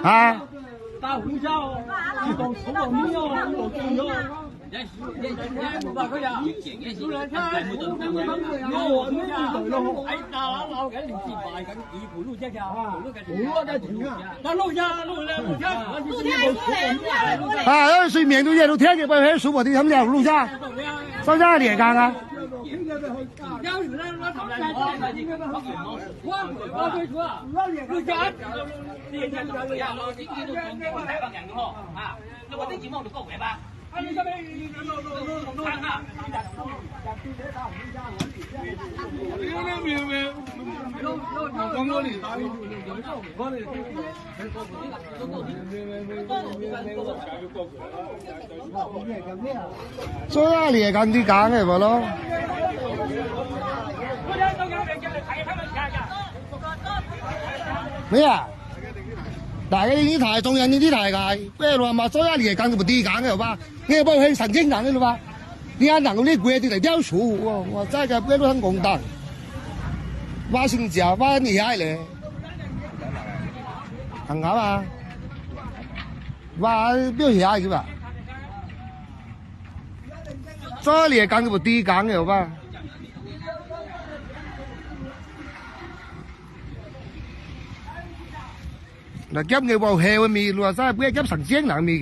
啊？打回家哦，一到吃到米哦，我煮哟。把佢呀，做嚟睇，我呢度咯，喺大樓緊，連接埋緊二盤路啫㗎，好嘅停啊！但路天，啊，睡眠都夜都聽嘅，不如喺數我啲咁樣路下，收咗年間啊？收咗年間啲講嘅咪咯？咩啊？大家呢啲台仲有呢啲台㗎，不如話嘛，收咗年間就冇啲講嘅吧？你不去神經人嘅吧？你看能夠呢鬼啲嚟雕樹，我真係不都很公道。挖先家挖厲害咧，很好啊！挖表下嘅吧？收咗年間就冇啲講嘅吧？嗱，急嘅話係咪話真係不要急神經人咪？